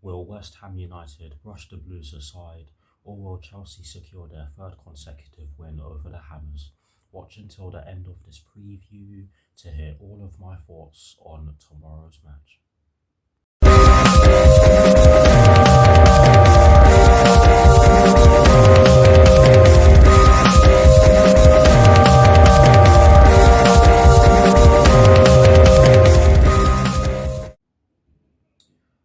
Will West Ham United brush the Blues aside, or will Chelsea secure their third consecutive win over the Hammers? Watch until the end of this preview to hear all of my thoughts on tomorrow's match.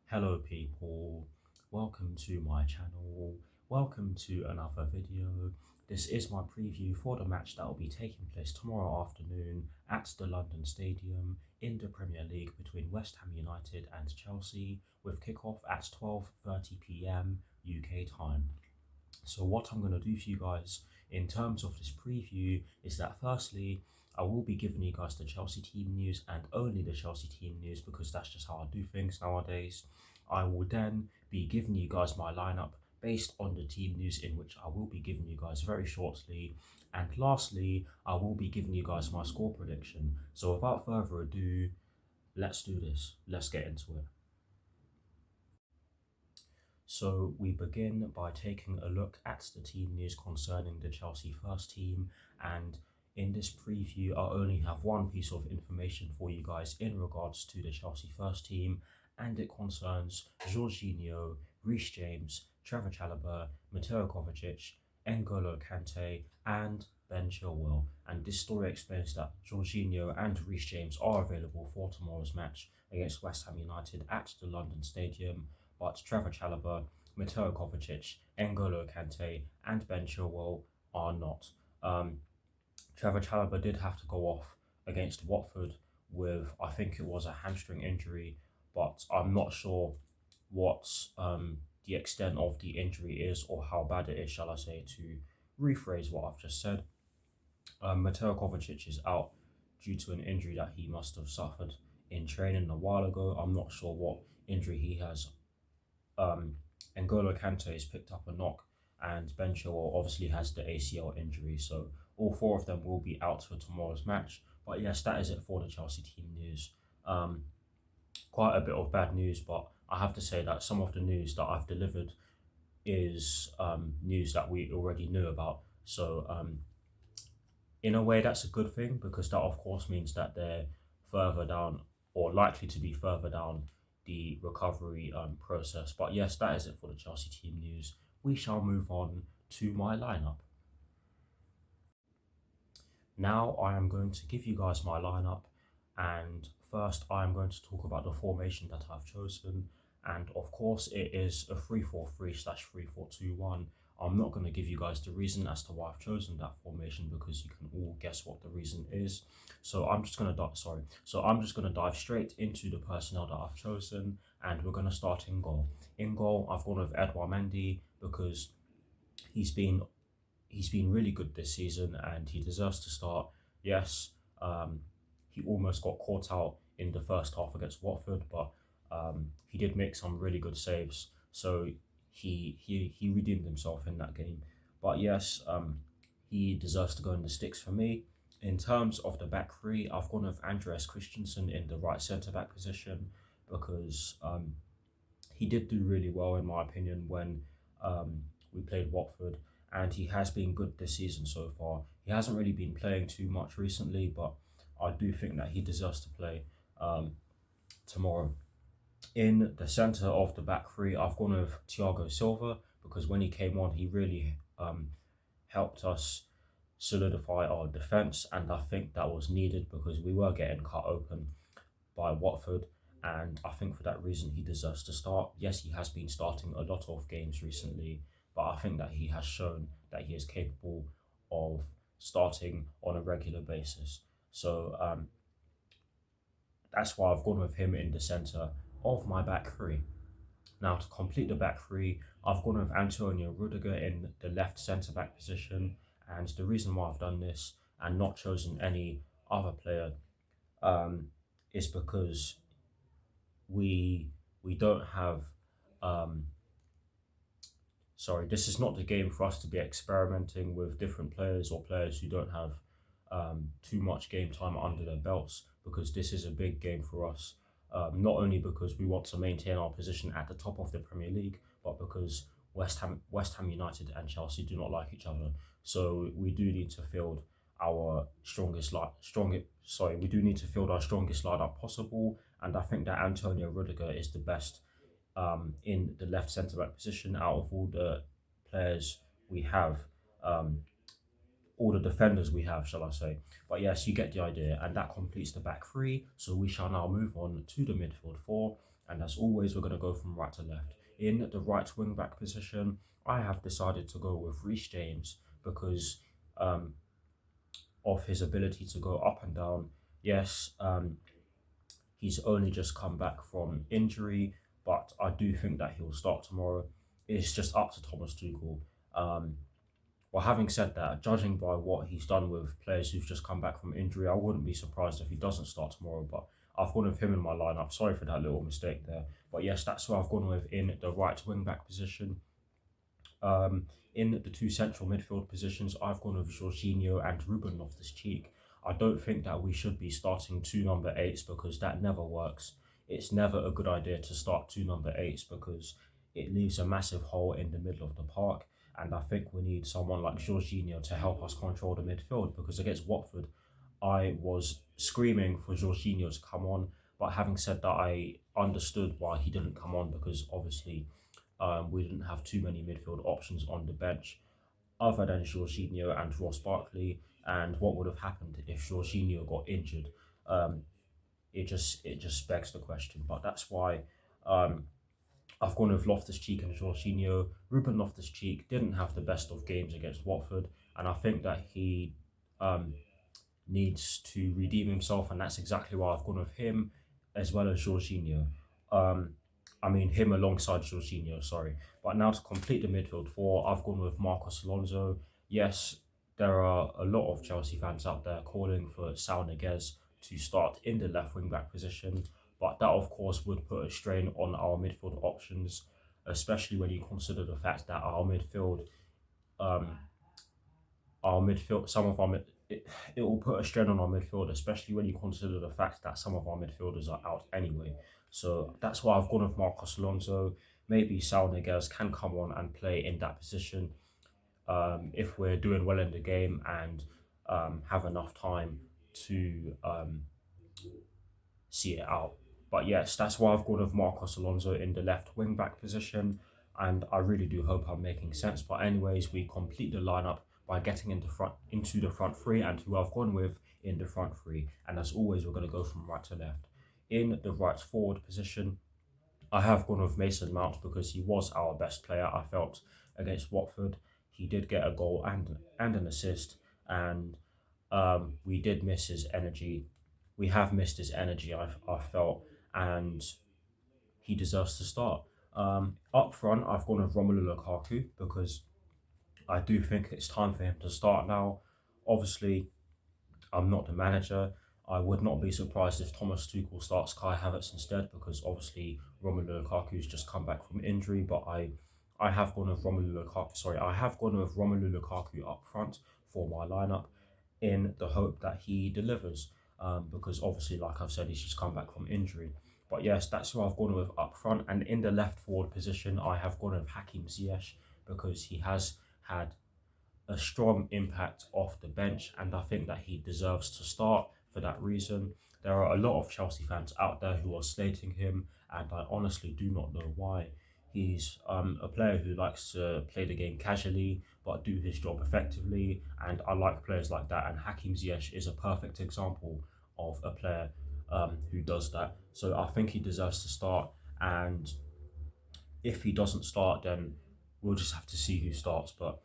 Hello people, welcome to my channel, welcome to another video. This is my preview for the match that will be taking place tomorrow afternoon at the London Stadium in the Premier League between West Ham United and Chelsea, with kickoff at 12:30 PM UK time. So what I'm going to do for you guys in terms of this preview is that firstly, I will be giving you guys the Chelsea team news and only the Chelsea team news because that's just how I do things nowadays. I will then be giving you guys my lineup based on the team news, in which I will be giving you guys very shortly. And lastly, I will be giving you guys my score prediction. So without further ado, let's do this. Let's get into it. So we begin by taking a look at the team news concerning the Chelsea first team, and in this preview I only have one piece of information for you guys in regards to the Chelsea first team, and it concerns Jorginho, Reece James, Trevor Chalobah, Mateo Kovacic, N'Golo Kante and Ben Chilwell. And this story explains that Jorginho and Reece James are available for tomorrow's match against West Ham United at the London Stadium, but Trevor Chalobah, Mateo Kovacic, N'Golo Kante and Ben Chilwell are not. Trevor Chalobah did have to go off against Watford with, I think it was a hamstring injury, but I'm not sure what the extent of the injury is, or how bad it is, shall I say, to rephrase what I've just said. Mateo Kovacic is out due to an injury that he must have suffered in training a while ago. I'm not sure what injury he has. N'Golo Kante has picked up a knock, and Ben Chilwell obviously has the ACL injury, so all four of them will be out for tomorrow's match. But yes, that is it for the Chelsea team news. Quite a bit of bad news, but I have to say that some of the news that I've delivered is news that we already knew about. So in a way, that's a good thing, because that of course means that they're further down, or likely to be further down, the recovery process. But yes, that is it for the Chelsea team news. We shall move on to my lineup. Now I am going to give you guys my lineup, and first I am going to talk about the formation that I've chosen, and of course it is a 3-4-3/3-4-2-1. I'm not going to give you guys the reason as to why I've chosen that formation, because you can all guess what the reason is. So I'm just going to dive straight into the personnel that I've chosen, and we're going to start in goal. In goal, I've gone with Edouard Mendy because he's been really good this season and he deserves to start. Yes, he almost got caught out in the first half against Watford, but he did make some really good saves, so he redeemed himself in that game. But yes, he deserves to go in the sticks for me. In terms of the back three, I've gone with Andreas Christensen in the right centre-back position because he did do really well, in my opinion, when we played Watford, and he has been good this season so far. He hasn't really been playing too much recently, but I do think that he deserves to play tomorrow. In the centre of the back three, I've gone with Thiago Silva because when he came on, he really helped us solidify our defence, and I think that was needed because we were getting cut open by Watford, and I think for that reason he deserves to start. Yes, he has been starting a lot of games recently, but I think that he has shown that he is capable of starting on a regular basis. So that's why I've gone with him in the centre of my back three. Now, to complete the back three, I've gone with Antonio Rudiger in the left centre-back position, and the reason why I've done this and not chosen any other player is because we don't have this is not the game for us to be experimenting with different players or players who don't have too much game time under their belts, because this is a big game for us not only because we want to maintain our position at the top of the Premier League, but because West Ham United and Chelsea do not like each other. So we do need to field our we do need to field our strongest lineup possible, and I think that Antonio Rudiger is the best in the left centre back position out of all the players we have. Um, all the defenders we have, shall I say. But yes, you get the idea, and that completes the back three. So we shall now move on to the midfield four, and as always, we're going to go from right to left. In the right wing back position, I have decided to go with Reece James because um, of his ability to go up and down. Yes, he's only just come back from injury, but I do think that he'll start tomorrow. It's just up to Thomas Tuchel. Um, well, having said that, judging by what he's done with players who've just come back from injury, I wouldn't be surprised if he doesn't start tomorrow. But I've gone with him in my lineup. Sorry for that little mistake there. But yes, that's who I've gone with in the right wing back position. Um, in the two central midfield positions, I've gone with Jorginho and Ruben Loftus-Cheek. I don't think that we should be starting two number eights because that never works. It's never a good idea to start two number eights because it leaves a massive hole in the middle of the park. And I think we need someone like Jorginho to help us control the midfield because against Watford, I was screaming for Jorginho to come on. But having said that, I understood why he didn't come on because obviously we didn't have too many midfield options on the bench other than Jorginho and Ross Barkley. And what would have happened if Jorginho got injured? Um, it just begs the question. But that's why I've gone with Loftus-Cheek and Jorginho. Ruben Loftus-Cheek didn't have the best of games against Watford, and I think that he um, needs to redeem himself, and that's exactly why I've gone with him as well as Jorginho. Um, I mean, him alongside Jorginho, sorry. But now to complete the midfield four, I've gone with Marcos Alonso. Yes, there are a lot of Chelsea fans out there calling for Saul Niguez to start in the left wing back position, but that of course would put a strain on our midfield options, especially when you consider the fact that um, our midfield, some of our mid, it will put a strain on our midfield, especially when you consider the fact that some of our midfielders are out anyway. So that's why I've gone with Marcos Alonso. Maybe Saul Niguez can come on and play in that position if we're doing well in the game and have enough time to see it out. But yes, that's why I've gone with Marcos Alonso in the left wing back position, and I really do hope I'm making sense. But anyways, we complete the lineup by getting into the front three, and who I've gone with in the front three. And as always, we're going to go from right to left. In the right forward position, I have gone with Mason Mount because he was our best player. I felt against Watford, he did get a goal and an assist, and we did miss his energy. We have missed his energy. I felt, and he deserves to start. Up front, I've gone with Romelu Lukaku because I do think it's time for him to start now. Obviously, I'm not the manager. I would not be surprised if Thomas Tuchel starts Kai Havertz instead because obviously Romelu Lukaku's just come back from injury. But I have gone with Romelu Lukaku. Sorry, I have gone with Romelu Lukaku up front for my lineup in the hope that he delivers. Because obviously, like I've said, he's just come back from injury. But yes, that's who I've gone with up front. And in the left forward position, I have gone with Hakim Ziyech because he has had a strong impact off the bench, and I think that he deserves to start for that reason. There are a lot of Chelsea fans out there who are slating him, and I honestly do not know why. He's a player who likes to play the game casually but do his job effectively, and I like players like that. And Hakim Ziyech is a perfect example of a player who does that. So I think he deserves to start, and if he doesn't start, then we'll just have to see who starts. But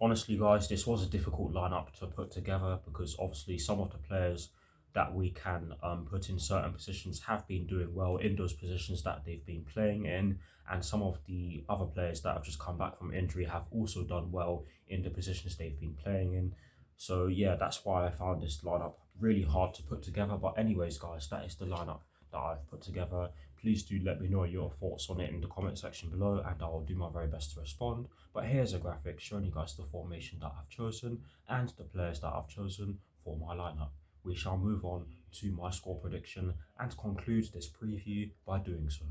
honestly, guys, this was a difficult lineup to put together because obviously some of the players that we can put in certain positions have been doing well in those positions that they've been playing in, and some of the other players that have just come back from injury have also done well in the positions they've been playing in. So yeah, that's why I found this lineup really hard to put together. But anyways, guys, that is the lineup that I've put together. Please do let me know your thoughts on it in the comment section below, and I will do my very best to respond. But here's a graphic showing you guys the formation that I've chosen and the players that I've chosen for my lineup. We shall move on to my score prediction and conclude this preview by doing so.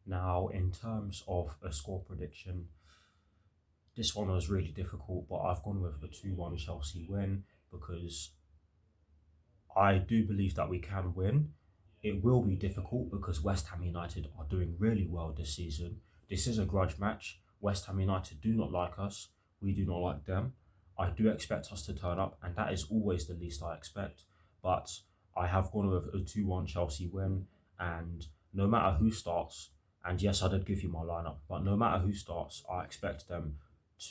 Now, in terms of a score prediction, this one was really difficult, but I've gone with a 2-1 Chelsea win because I do believe that we can win. It will be difficult because West Ham United are doing really well this season. This is a grudge match. West Ham United do not like us. We do not like them. I do expect us to turn up, and that is always the least I expect. But I have gone with a 2-1 Chelsea win, and no matter who starts, and yes, I did give you my lineup, but no matter who starts, I expect them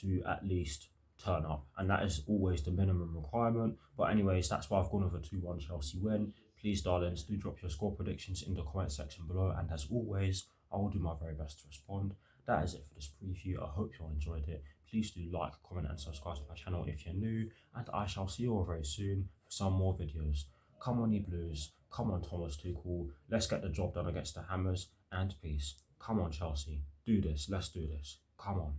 to at least turn up, and that is always the minimum requirement. But anyways, that's why I've gone with a 2-1 Chelsea win. Please, darlings, do drop your score predictions in the comment section below, and as always, I will do my very best to respond. That is it for this preview. I hope you all enjoyed it. Please do like, comment, and subscribe to my channel if you're new, and I shall see you all very soon for some more videos. Come on, you Blues. Come on, Thomas Tuchel. Let's get the job done against the Hammers, and peace. Come on, Chelsea. Do this. Let's do this. Come on.